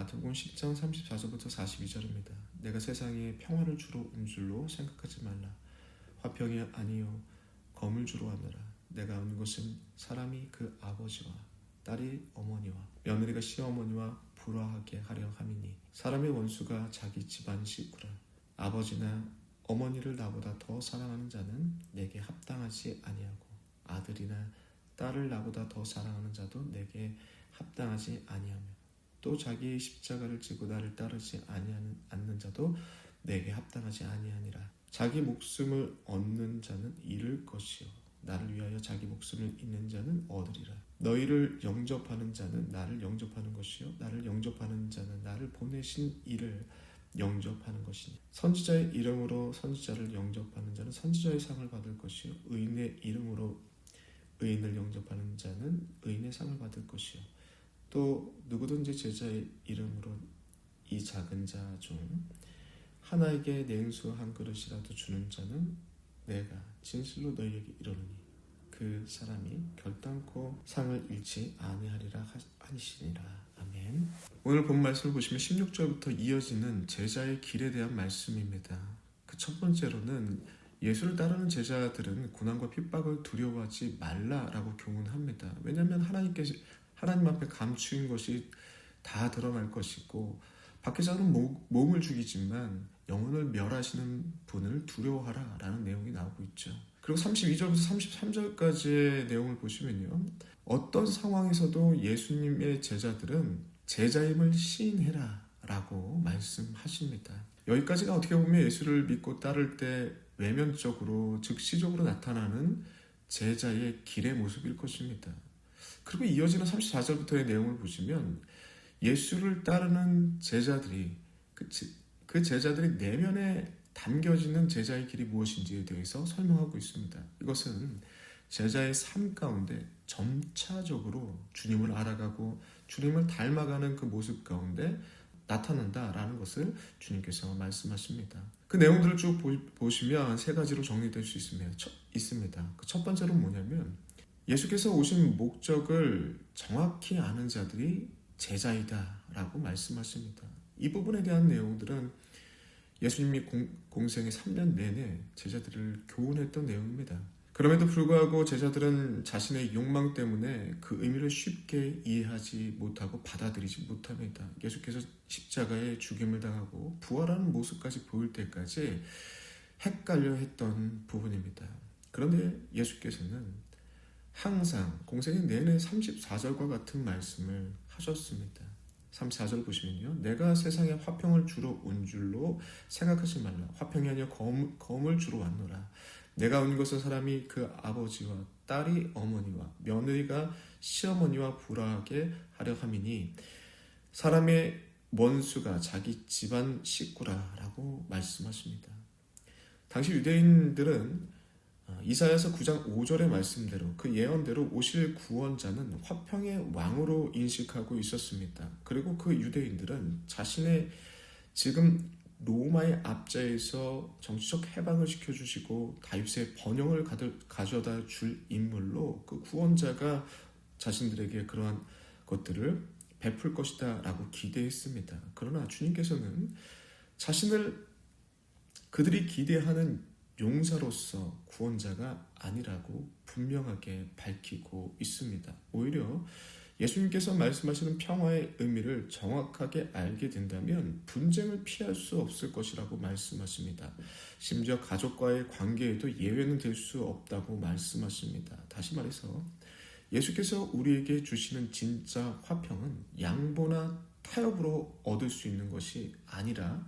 마태복음 10장 34절부터 42절입니다. 내가 세상에 평화를 주러 온 줄로 생각하지 말라. 화평이 아니요 검을 주러 왔노라. 내가 온 것은 사람이 그 아버지와 딸이 어머니와 며느리가 시어머니와 불화하게 하려 함이니 사람의 원수가 자기 집안 식구라. 아버지나 어머니를 나보다 더 사랑하는 자는 내게 합당하지 아니하고 아들이나 딸을 나보다 더 사랑하는 자도 내게 합당하지 아니하며 또 자기의 십자가를 지고 나를 따르지 않는 자도 내게 합당하지 아니하니라. 자기 목숨을 얻는 자는 잃을 것이요 나를 위하여 자기 목숨을 잃는 자는 얻으리라. 너희를 영접하는 자는 나를 영접하는 것이요 나를 영접하는 자는 나를 보내신 이를 영접하는 것이니 선지자의 이름으로 선지자를 영접하는 자는 선지자의 상을 받을 것이요 의인의 이름으로 의인을 영접하는 자는 의인의 상을 받을 것이요 또 누구든지 제자의 이름으로 이 작은 자 중 하나에게 냉수 한 그릇이라도 주는 자는 내가 진실로 너희에게 이르노니 그 사람이 결단코 상을 잃지 아니하리라 하시니라. 아멘. 오늘 본 말씀을 보시면 16절부터 이어지는 제자의 길에 대한 말씀입니다. 그 첫 번째로는 예수를 따르는 제자들은 고난과 핍박을 두려워하지 말라라고 교훈합니다. 왜냐하면 하나님 앞에 감추인 것이 다 드러날 것이고 밖에서는 몸을 죽이지만 영혼을 멸하시는 분을 두려워하라 라는 내용이 나오고 있죠. 그리고 32절부터 33절까지의 내용을 보시면요, 어떤 상황에서도 예수님의 제자들은 제자임을 시인해라 라고 말씀하십니다. 여기까지가 어떻게 보면 예수를 믿고 따를 때 외면적으로 즉시적으로 나타나는 제자의 길의 모습일 것입니다. 그리고 이어지는 34절부터의 내용을 보시면 예수를 따르는 제자들이 그 제자들이 내면에 담겨지는 제자의 길이 무엇인지에 대해서 설명하고 있습니다. 이것은 제자의 삶 가운데 점차적으로 주님을 알아가고 주님을 닮아가는 그 모습 가운데 나타난다라는 것을 주님께서 말씀하십니다. 그 내용들을 쭉 보시면 세 가지로 정리될 수 있습니다. 그 첫 번째로 뭐냐면 예수께서 오신 목적을 정확히 아는 자들이 제자이다 라고 말씀하십니다. 이 부분에 대한 내용들은 예수님이 공생의 3년 내내 제자들을 교훈했던 내용입니다. 그럼에도 불구하고 제자들은 자신의 욕망 때문에 그 의미를 쉽게 이해하지 못하고 받아들이지 못합니다. 예수께서 십자가에 죽임을 당하고 부활하는 모습까지 보일 때까지 헷갈려 했던 부분입니다. 그런데 예수께서는 항상 공생의 내내 34절과 같은 말씀을 하셨습니다. 34절 보시면요, 내가 세상에 화평을 주러 온 줄로 생각하지 말라. 화평이 아니라 검을 주러 왔노라. 내가 온 것은 사람이 그 아버지와 딸이 어머니와 며느리가 시어머니와 불화하게 하려 함이니 사람의 원수가 자기 집안 식구라라고 말씀하십니다. 당시 유대인들은 이사야서 9장 5절의 말씀대로 그 예언대로 오실 구원자는 화평의 왕으로 인식하고 있었습니다. 그리고 그 유대인들은 자신의 지금 로마의 압제에서 정치적 해방을 시켜주시고 다윗의 번영을 가져다 줄 인물로 그 구원자가 자신들에게 그러한 것들을 베풀 것이다 라고 기대했습니다. 그러나 주님께서는 자신을 그들이 기대하는 용사로서 구원자가 아니라고 분명하게 밝히고 있습니다. 오히려 예수님께서 말씀하시는 평화의 의미를 정확하게 알게 된다면 분쟁을 피할 수 없을 것이라고 말씀하십니다. 심지어 가족과의 관계에도 예외는 될 수 없다고 말씀하십니다. 다시 말해서 예수께서 우리에게 주시는 진짜 화평은 양보나 타협으로 얻을 수 있는 것이 아니라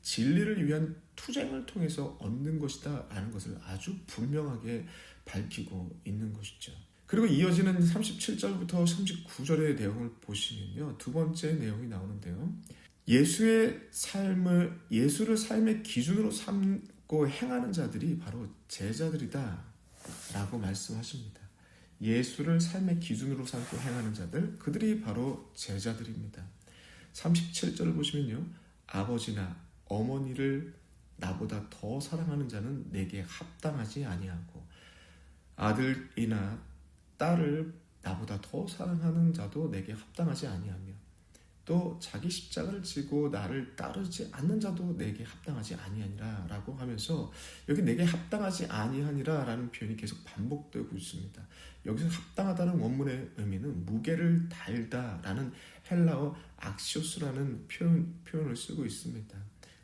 진리를 위한 투쟁을 통해서 얻는 것이다 라는 것을 아주 분명하게 밝히고 있는 것이죠. 그리고 이어지는 37절부터 39절의 내용을 보시면요, 두 번째 내용이 나오는데요, 예수를 삶의 기준으로 삼고 행하는 자들이 바로 제자들이다 라고 말씀하십니다. 예수를 삶의 기준으로 삼고 행하는 자들, 그들이 바로 제자들입니다. 37절을 보시면요, 아버지나 어머니를 나보다 더 사랑하는 자는 내게 합당하지 아니하고 아들이나 딸을 나보다 더 사랑하는 자도 내게 합당하지 아니하며 또 자기 십자가를 지고 나를 따르지 않는 자도 내게 합당하지 아니하니라 라고 하면서 여기 내게 합당하지 아니하니라 라는 표현이 계속 반복되고 있습니다. 여기서 합당하다는 원문의 의미는 무게를 달다 라는 헬라어 악시오스라는 표현을 쓰고 있습니다.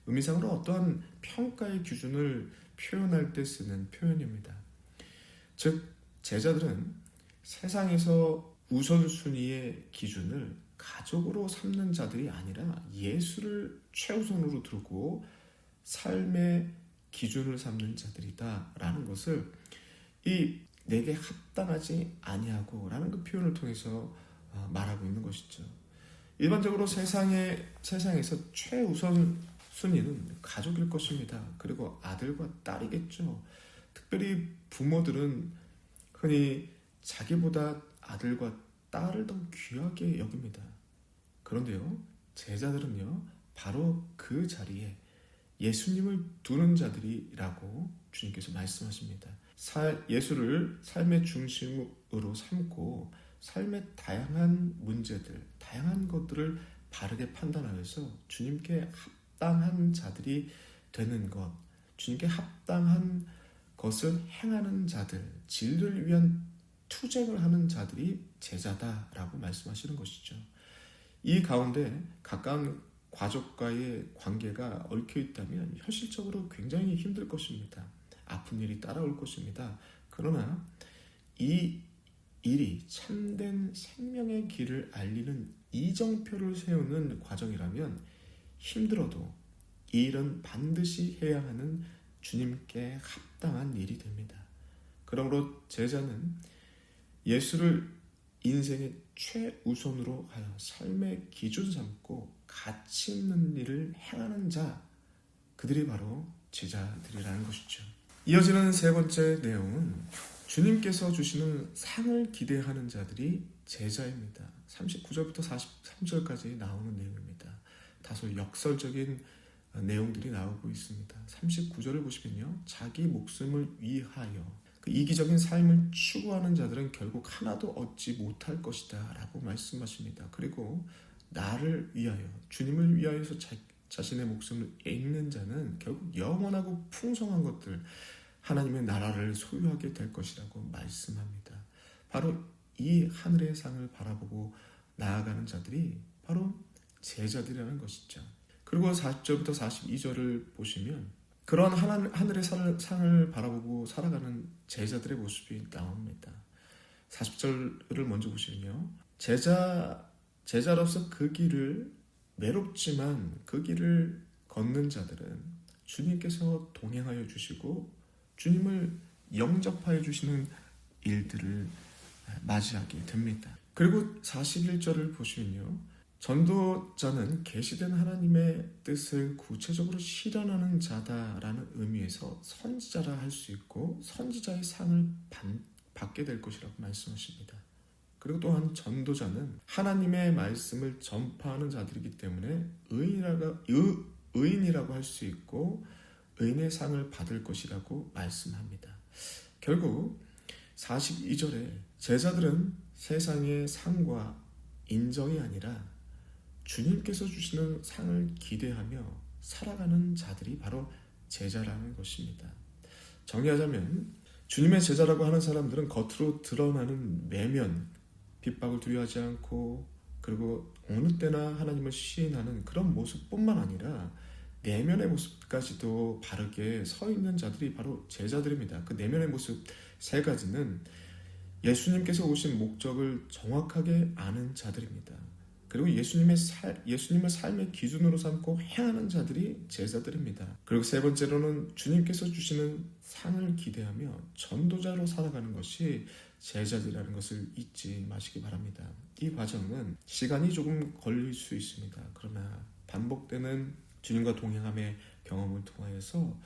의미상으로 어떠한 평가의 기준을 표현할 때 쓰는 표현입니다. 즉 제자들은 세상에서 우선순위의 기준을 가족으로 삼는 자들이 아니라 예수를 최우선으로 두고 삶의 기준을 삼는 자들이다 라는 것을 이 내게 합당하지 아니하고 라는 그 표현을 통해서 말하고 있는 것이죠. 일반적으로 세상에서 최우선 순위는 가족일 것입니다. 그리고 아들과 딸이겠죠. 특별히 부모들은 흔히 자기보다 아들과 딸을 더 귀하게 여깁니다. 그런데요, 제자들은요, 바로 그 자리에 예수님을 두는 자들이라고 주님께서 말씀하십니다. 예수를 삶의 중심으로 삼고 삶의 다양한 문제들, 다양한 것들을 바르게 판단하여서 주님께 합당한 자들이 되는 것, 주님께 합당한 것을 행하는 자들, 진리를 위한 투쟁을 하는 자들이 제자다라고 말씀하시는 것이죠. 이 가운데 가까운 가족과의 관계가 얽혀 있다면 현실적으로 굉장히 힘들 것입니다. 아픈 일이 따라올 것입니다. 그러나 이 일이 참된 생명의 길을 알리는 이정표를 세우는 과정이라면 힘들어도 이 일은 반드시 해야 하는 주님께 합당한 일이 됩니다. 그러므로 제자는 예수를 인생의 최우선으로 하여 삶의 기준 삼고 가치 있는 일을 행하는 자, 그들이 바로 제자들이라는 것이죠. 이어지는 세 번째 내용은 주님께서 주시는 상을 기대하는 자들이 제자입니다. 39절부터 43절까지 나오는 내용입니다. 다소 역설적인 내용들이 나오고 있습니다. 39절을 보시면요, 자기 목숨을 위하여 이기적인 삶을 추구하는 자들은 결국 하나도 얻지 못할 것이다 라고 말씀하십니다. 그리고 나를 위하여, 주님을 위하여서 자신의 목숨을 잃는 자는 결국 영원하고 풍성한 것들, 하나님의 나라를 소유하게 될 것이라고 말씀합니다. 바로 이 하늘의 상을 바라보고 나아가는 자들이 바로 제자들이라는 것이죠. 그리고 40절부터 42절을 보시면 그런 하늘의 상을 바라보고 살아가는 제자들의 모습이 나옵니다. 40절을 먼저 보시면요, 제자로서 그 길을 외롭지만 그 길을 걷는 자들은 주님께서 동행하여 주시고 주님을 영접하여 주시는 일들을 맞이하게 됩니다. 그리고 41절을 보시면요, 전도자는 계시된 하나님의 뜻을 구체적으로 실현하는 자다라는 의미에서 선지자라 할 수 있고 선지자의 상을 받게 될 것이라고 말씀하십니다. 그리고 또한 전도자는 하나님의 말씀을 전파하는 자들이기 때문에 의인이라고 할 수 있고 의인의 상을 받을 것이라고 말씀합니다. 결국 42절에 제자들은 세상의 상과 인정이 아니라 주님께서 주시는 상을 기대하며 살아가는 자들이 바로 제자라는 것입니다. 정리하자면 주님의 제자라고 하는 사람들은 겉으로 드러나는 내면, 핍박을 두려워하지 않고 그리고 어느 때나 하나님을 시인하는 그런 모습뿐만 아니라 내면의 모습까지도 바르게 서 있는 자들이 바로 제자들입니다. 그 내면의 모습 세 가지는 예수님께서 오신 목적을 정확하게 아는 자들입니다. 그리고 예수님을 삶의 기준으로 삼고 행하는 자들이 제자들입니다. 그리고 세 번째로는 주님께서 주시는 상을 기대하며 전도자로 살아가는 것이 제자들이라는 것을 잊지 마시기 바랍니다. 이 과정은 시간이 조금 걸릴 수 있습니다. 그러나 반복되는 주님과 동행함의 경험을 통하여서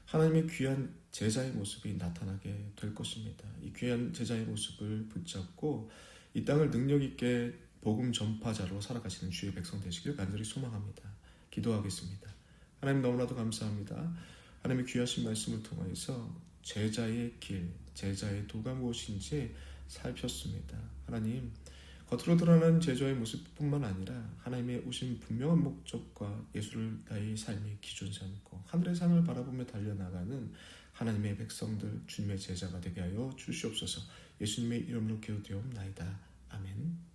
하나님의 귀한 제자의 모습이 나타나게 될 것입니다. 이 귀한 제자의 모습을 붙잡고 이 땅을 능력 있게 복음 전파자로 살아가시는 주의 백성 되시길 간절히 소망합니다. 기도하겠습니다. 하나님 너무나도 감사합니다. 하나님의 귀하신 말씀을 통하여서 제자의 길, 제자의 도가 무엇인지 살폈습니다. 하나님, 겉으로 드러나는 제자의 모습뿐만 아니라 하나님의 오신 분명한 목적과 예수를 나의 삶의 기준 삼고 하늘의 상을 바라보며 달려나가는 하나님의 백성들 주님의 제자가 되게 하여 주시옵소서. 예수님의 이름으로 기도되옵나이다. 아멘.